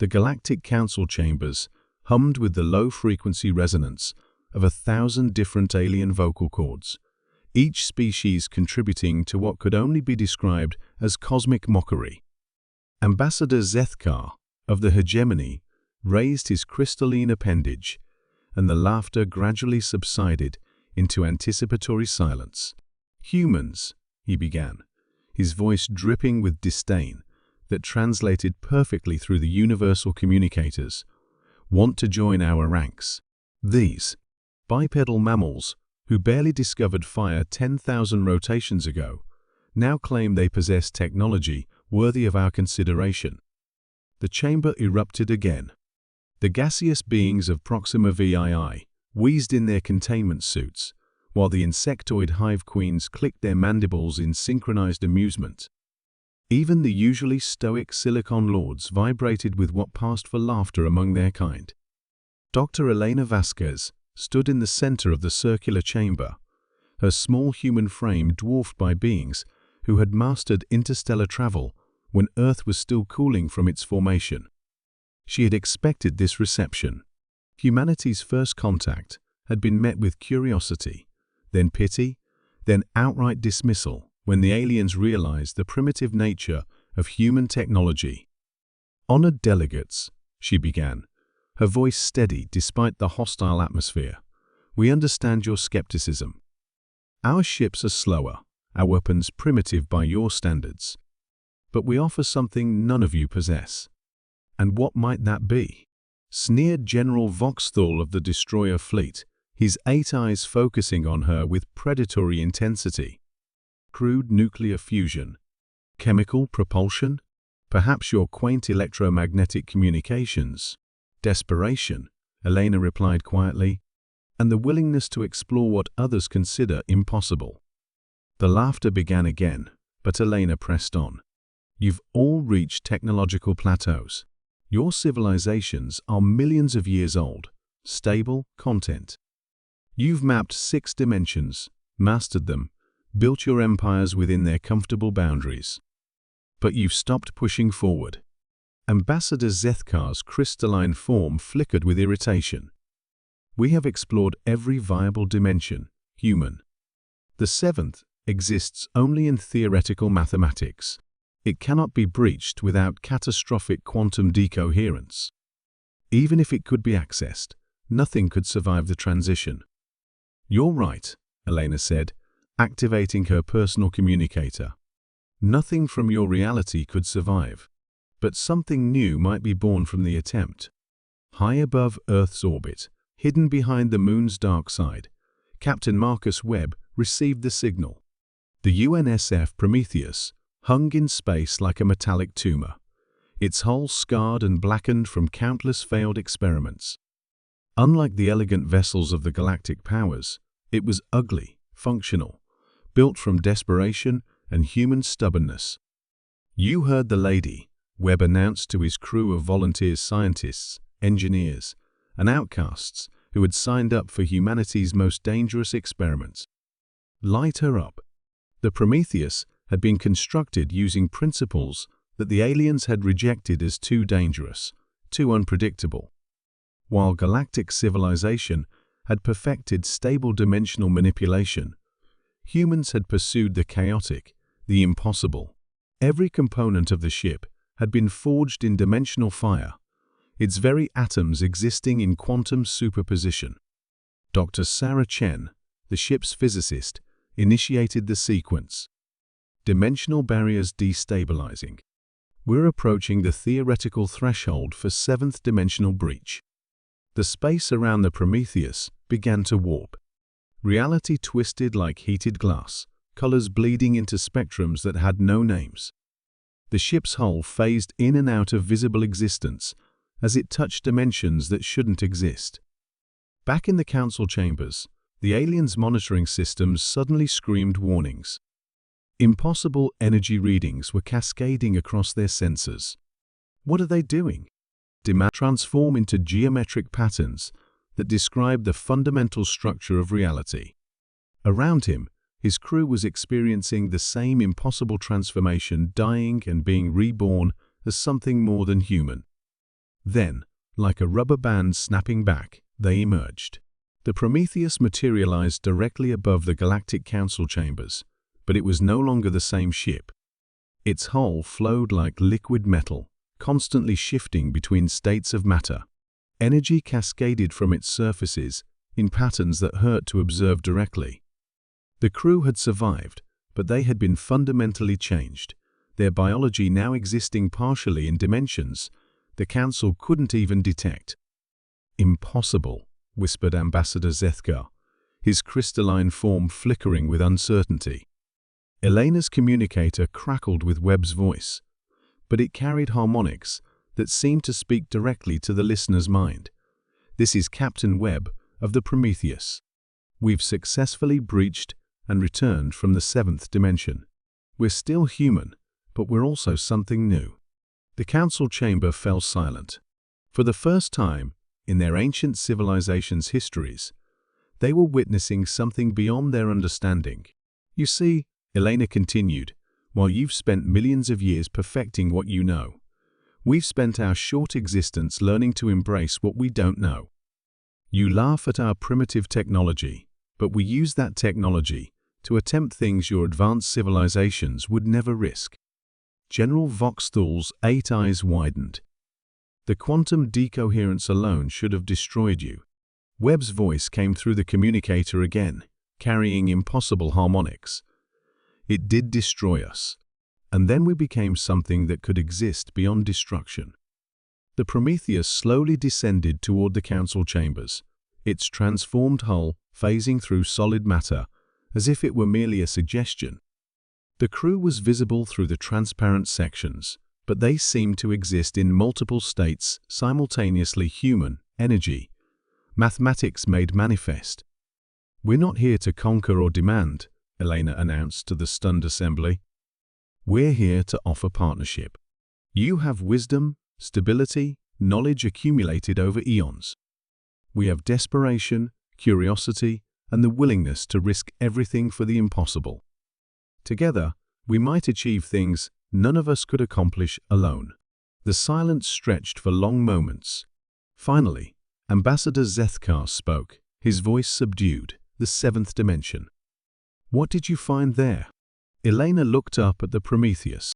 The galactic council chambers hummed with the low-frequency resonance of 1,000 different alien vocal cords, each species contributing to what could only be described as cosmic mockery. Ambassador Zethkar of the hegemony raised his crystalline appendage, and the laughter gradually subsided into anticipatory silence. "Humans," he began, his voice dripping with disdain that translated perfectly through the universal communicators, "want to join our ranks. These bipedal mammals, who barely discovered fire 10,000 rotations ago, now claim they possess technology worthy of our consideration." The chamber erupted again. The gaseous beings of Proxima VII wheezed in their containment suits, while the insectoid hive queens clicked their mandibles in synchronized amusement. Even the usually stoic Silicon Lords vibrated with what passed for laughter among their kind. Dr. Elena Vasquez stood in the center of the circular chamber, her small human frame dwarfed by beings who had mastered interstellar travel when Earth was still cooling from its formation. She had expected this reception. Humanity's first contact had been met with curiosity, then pity, then outright dismissal when the aliens realized the primitive nature of human technology. "Honored delegates," she began, her voice steady despite the hostile atmosphere, "we understand your skepticism. Our ships are slower, our weapons primitive by your standards. But we offer something none of you possess." "And what might that be?" sneered General Voxthal of the destroyer fleet, his 8 eyes focusing on her with predatory intensity. "Crude nuclear fusion? Chemical propulsion? Perhaps your quaint electromagnetic communications?" "Desperation," Elena replied quietly, "and the willingness to explore what others consider impossible." The laughter began again, but Elena pressed on. "You've all reached technological plateaus. Your civilizations are millions of years old, stable, content. You've mapped 6 dimensions, mastered them, built your empires within their comfortable boundaries. But you've stopped pushing forward." Ambassador Zethkar's crystalline form flickered with irritation. "We have explored every viable dimension, human. The 7th exists only in theoretical mathematics. It cannot be breached without catastrophic quantum decoherence. Even if it could be accessed, nothing could survive the transition." "You're right," Elena said, activating her personal communicator. "Nothing from your reality could survive, but something new might be born from the attempt." High above Earth's orbit, hidden behind the moon's dark side, Captain Marcus Webb received the signal. The UNSF Prometheus hung in space like a metallic tumor, its hull scarred and blackened from countless failed experiments. Unlike the elegant vessels of the galactic powers, it was ugly, functional, built from desperation and human stubbornness. "You heard the lady," Webb announced to his crew of volunteer scientists, engineers, and outcasts who had signed up for humanity's most dangerous experiments. "Light her up." The Prometheus had been constructed using principles that the aliens had rejected as too dangerous, too unpredictable. While galactic civilization had perfected stable dimensional manipulation, humans had pursued the chaotic, the impossible. Every component of the ship had been forged in dimensional fire, its very atoms existing in quantum superposition. Dr. Sarah Chen, the ship's physicist, initiated the sequence. "Dimensional barriers destabilizing. We're approaching the theoretical threshold for 7th dimensional breach." The space around the Prometheus began to warp. Reality twisted like heated glass, colors bleeding into spectrums that had no names. The ship's hull phased in and out of visible existence as it touched dimensions that shouldn't exist. Back in the council chambers, the aliens' monitoring systems suddenly screamed warnings. Impossible energy readings were cascading across their sensors. "What are they doing?" Transform into geometric patterns that describe the fundamental structure of reality. Around him, his crew was experiencing the same impossible transformation, dying and being reborn as something more than human. Then, like a rubber band snapping back, they emerged. The Prometheus materialized directly above the Galactic Council chambers, but it was no longer the same ship. Its hull flowed like liquid metal, constantly shifting between states of matter. Energy cascaded from its surfaces in patterns that hurt to observe directly. The crew had survived, but they had been fundamentally changed, their biology now existing partially in dimensions the Council couldn't even detect. "Impossible," whispered Ambassador Zethkar, his crystalline form flickering with uncertainty. Elena's communicator crackled with Webb's voice, but it carried harmonics that seemed to speak directly to the listener's mind. "This is Captain Webb of the Prometheus. We've successfully breached and returned from the 7th dimension. We're still human, but we're also something new." The council chamber fell silent. For the first time in their ancient civilization's histories, they were witnessing something beyond their understanding. "You see," Elena continued, "while you've spent millions of years perfecting what you know, we've spent our short existence learning to embrace what we don't know. You laugh at our primitive technology, but we use that technology to attempt things your advanced civilizations would never risk." General Voxthal's 8 eyes widened. "The quantum decoherence alone should have destroyed you." Webb's voice came through the communicator again, carrying impossible harmonics. "It did destroy us, and then we became something that could exist beyond destruction." The Prometheus slowly descended toward the council chambers, its transformed hull phasing through solid matter as if it were merely a suggestion. The crew was visible through the transparent sections, but they seemed to exist in multiple states simultaneously: human, energy, mathematics made manifest. "We're not here to conquer or demand," Elena announced to the stunned assembly. "We're here to offer partnership. You have wisdom, stability, knowledge accumulated over eons. We have desperation, curiosity, and the willingness to risk everything for the impossible. Together, we might achieve things none of us could accomplish alone." The silence stretched for long moments. Finally, Ambassador Zethkar spoke, his voice subdued. "The 7th dimension. What did you find there?" Elena looked up at the Prometheus.